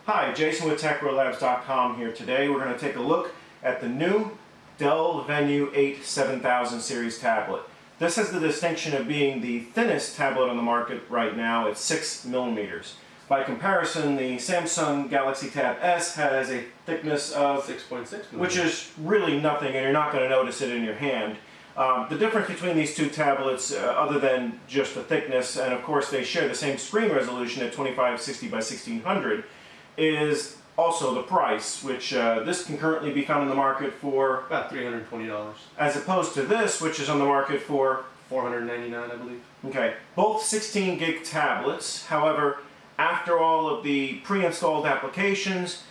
Hi, Jason with TechwareLabs.com here today. We're going to take a look at the new Dell Venue 8 7000 series tablet. This has the distinction of being the thinnest tablet on the market right now at 6 millimeters. By comparison, the Samsung Galaxy Tab S has a thickness of 6.6 millimeters, which is really nothing, and you're not going to notice it in your hand. The difference between these two tablets, other than just the thickness, and of course they share the same screen resolution at 2560 by 1600, is also the price, which this can currently be found in the market for about $320, as opposed to this, which is on the market for $499, I believe. Okay, both 16 gig tablets. However, after all of the pre-installed applications,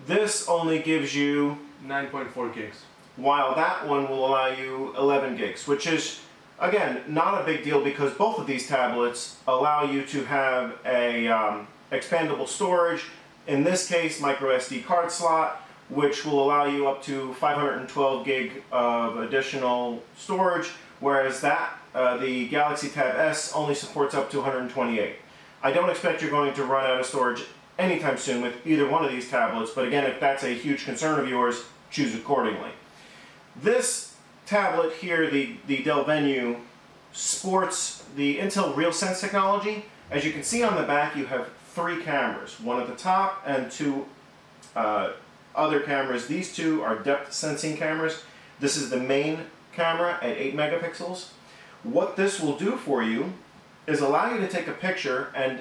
this only gives you 9.4 gigs. while that one will allow you 11 gigs, which is, again, not a big deal because both of these tablets allow you to have a expandable storage, in this case micro SD card slot, which will allow you up to 512 gig of additional storage, whereas the Galaxy Tab S only supports up to 128. I don't expect you're going to run out of storage anytime soon with either one of these tablets, but again, if that's a huge concern of yours, choose accordingly. This tablet here, the Dell Venue, sports the Intel RealSense technology. As you can see on the back, you have 3 cameras, one at the top and 2 other cameras. These 2 are depth sensing cameras. This is the main camera at 8 megapixels. What this will do for you is allow you to take a picture, and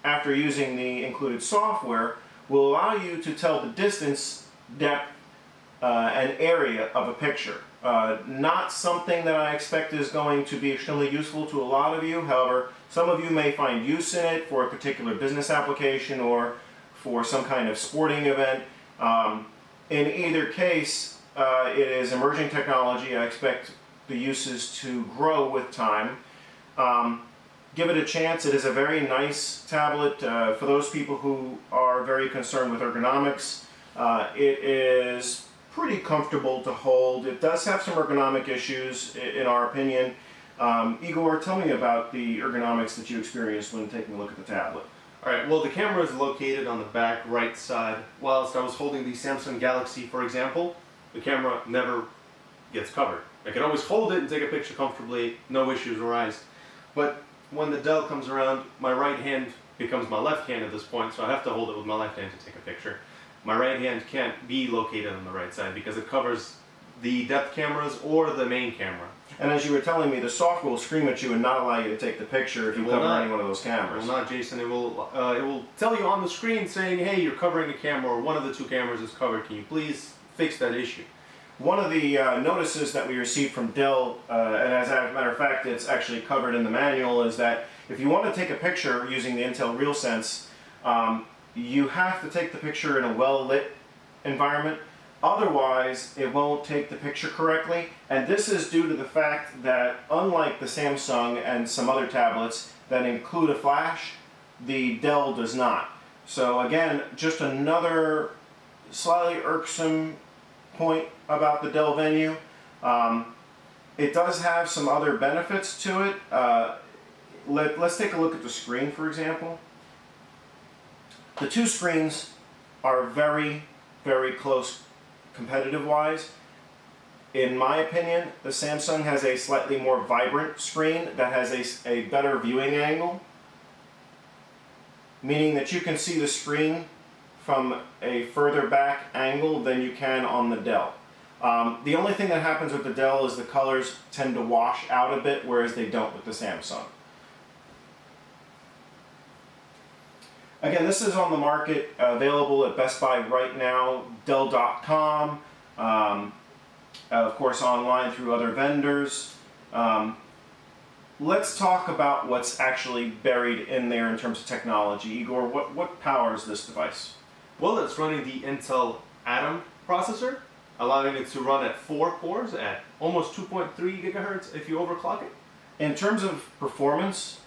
after using the included software, will allow you to tell the distance, depth, and area of a picture. Not something that I expect is going to be extremely useful to a lot of you. However, some of you may find use in it for a particular business application or for some kind of sporting event. In either case, it is emerging technology. I expect the uses to grow with time. Give it a chance. It is a very nice tablet for those people who are very concerned with ergonomics. It is pretty comfortable to hold. It does have some ergonomic issues, in our opinion. Yegor, tell me about the ergonomics that you experienced when taking a look at the tablet. Alright, well, the camera is located on the back right side. Whilst I was holding the Samsung Galaxy, for example, the camera never gets covered. I can always hold it and take a picture comfortably, no issues arise. But when the Dell comes around, my right hand becomes my left hand at this point, so I have to hold it with my left hand to take a picture. My right hand can't be located on the right side because it covers the depth cameras or the main camera. And as you were telling me, the software will scream at you and not allow you to take the picture if you cover any one of those It cameras. will not, Jason. It will tell you on the screen saying, hey, you're covering a camera or one of the 2 cameras is covered. Can you please fix that issue? One of the notices that we received from Dell, and as a matter of fact it's actually covered in the manual, is that if you want to take a picture using the Intel RealSense, you have to take the picture in a well-lit environment. Otherwise, it won't take the picture correctly. And this is due to the fact that, unlike the Samsung and some other tablets that include a flash, the Dell does not. So again, just another slightly irksome point about the Dell Venue. It does have some other benefits to it. Let's take a look at the screen, for example. The 2 screens are very, very close competitive-wise. In my opinion, the Samsung has a slightly more vibrant screen that has a better viewing angle, meaning that you can see the screen from a further back angle than you can on the Dell. The only thing that happens with the Dell is the colors tend to wash out a bit, whereas they don't with the Samsung. Again, this is on the market, available at Best Buy right now, Dell.com, of course online through other vendors. Let's talk about what's actually buried in there in terms of technology. Yegor, what powers this device? Well, it's running the Intel Atom processor, allowing it to run at 4 cores at almost 2.3 gigahertz if you overclock it. In terms of performance,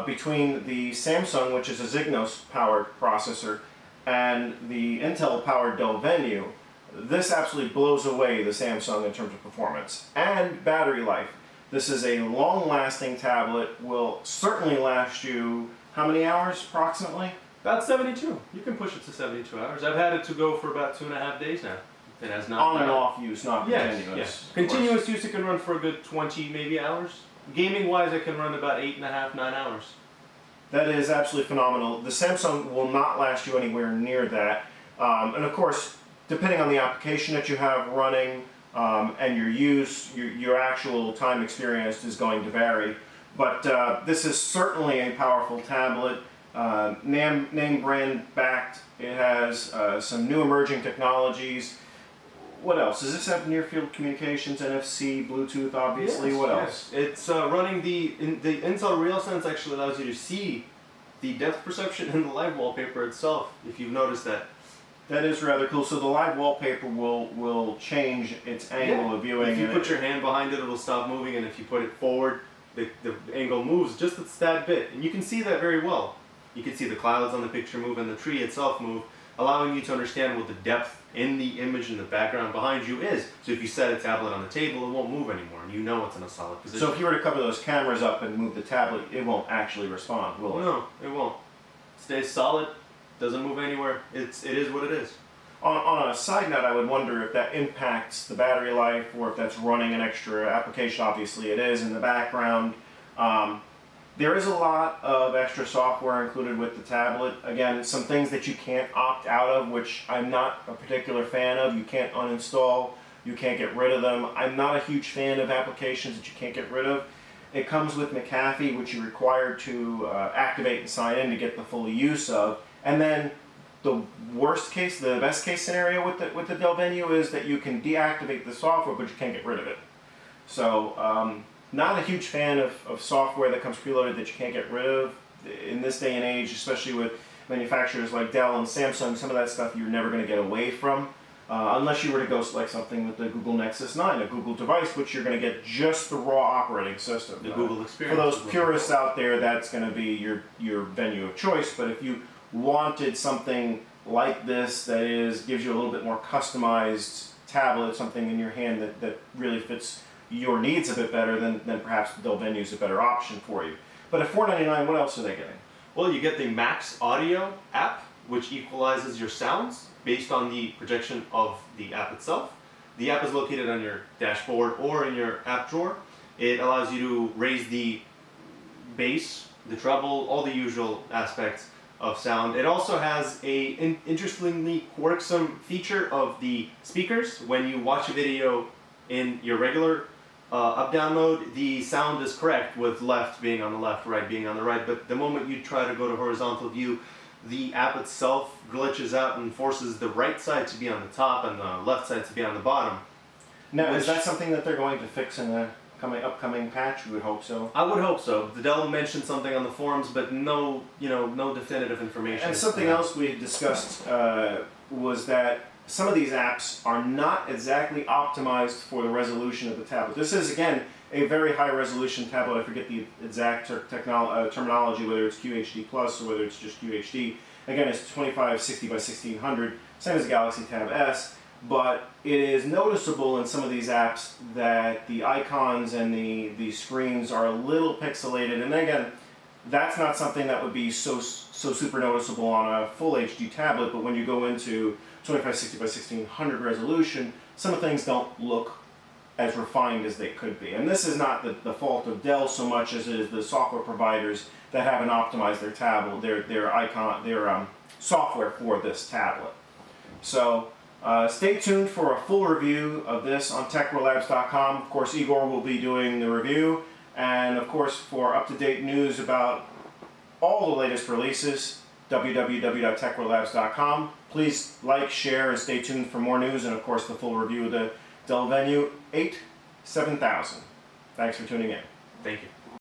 between the Samsung, which is a Exynos-powered processor, and the Intel-powered Dell Venue, this absolutely blows away the Samsung in terms of performance and battery life. This is a long-lasting tablet, will certainly last you, how many hours approximately? About 72. You can push it to 72 hours. I've had it to go for about 2.5 days now. It has not On and off use, not Yes, continuous. yes. of course. Continuous use, it can run for a good 20 maybe hours. Gaming wise, it can run about 8.5, 9 hours. That is absolutely phenomenal. The Samsung will not last you anywhere near that. And of course, depending on the application that you have running and your use, your actual time experienced is going to vary. But this is certainly a powerful tablet. Name brand backed. It has some new emerging technologies. What else? Does this have near field communications, NFC, Bluetooth, obviously? Yes, what yes. else? It's running the Intel RealSense actually allows you to see the depth perception in the live wallpaper itself, if you've noticed that. That is rather cool. So the live wallpaper will change its angle of viewing. If you and put your hand behind it, it'll stop moving, and if you put it forward, the angle moves just a tad bit. And you can see that very well. You can see the clouds on the picture move and the tree itself move, allowing you to understand what the depth in the image in the background behind you is. So if you set a tablet on the table, it won't move anymore, and you know it's in a solid position. So if you were to cover those cameras up and move the tablet, it won't actually respond, will it? No, it won't. It stays solid, doesn't move anywhere. It is what it is. On a side note, I would wonder if that impacts the battery life or if that's running an extra application. Obviously it is in the background. There is a lot of extra software included with the tablet. Again, some things that you can't opt out of, which I'm not a particular fan of. You can't uninstall, you can't get rid of them. I'm not a huge fan of applications that you can't get rid of. It comes with McAfee, which you're required to activate and sign in to get the full use of. And then the worst case, the best case scenario with the Dell Venue is that you can deactivate the software, but you can't get rid of it. So, not a huge fan of software that comes preloaded that you can't get rid of. In this day and age, especially with manufacturers like Dell and Samsung, some of that stuff you're never going to get away from. Unless you were to go select something with the Google Nexus 9, a Google device, which you're going to get just the raw operating system. The Google experience. For those purists out there, that's going to be your venue of choice. But if you wanted something like this that gives you a little bit more customized tablet, something in your hand that really fits your needs a bit better, then perhaps the Dell Venue is a better option for you. But at $499, what else are they getting? Well, you get the Max Audio app, which equalizes your sounds based on the projection of the app itself. The app is located on your dashboard or in your app drawer. It allows you to raise the bass, the treble, all the usual aspects of sound. It also has a interestingly quirksome feature of the speakers. When you watch a video in your regular up-down mode, the sound is correct with left being on the left, right being on the right, but the moment you try to go to horizontal view, the app itself glitches out and forces the right side to be on the top and the left side to be on the bottom. Now, is that something that they're going to fix in the upcoming patch? We would hope so. I would hope so. The Dell mentioned something on the forums, but no definitive information. And something else we had discussed was that some of these apps are not exactly optimized for the resolution of the tablet. This is, again, a very high resolution tablet. I forget the exact terminology, whether it's QHD Plus or whether it's just QHD. Again, it's 2560 by 1600, same as the Galaxy Tab S, but it is noticeable in some of these apps that the icons and the screens are a little pixelated. And again, that's not something that would be so super noticeable on a full HD tablet, but when you go into 2560 by 1600 resolution, some of the things don't look as refined as they could be. And this is not the fault of Dell so much as it is the software providers that haven't optimized their tablet, their software for this tablet. So stay tuned for a full review of this on TechwareLabs.com. Of course, Yegor will be doing the review, and of course, for up-to-date news about all the latest releases, www.TechwareLabs.com. Please like, share, and stay tuned for more news, and of course the full review of the Dell Venue 8 7000. Thanks for tuning in. Thank you.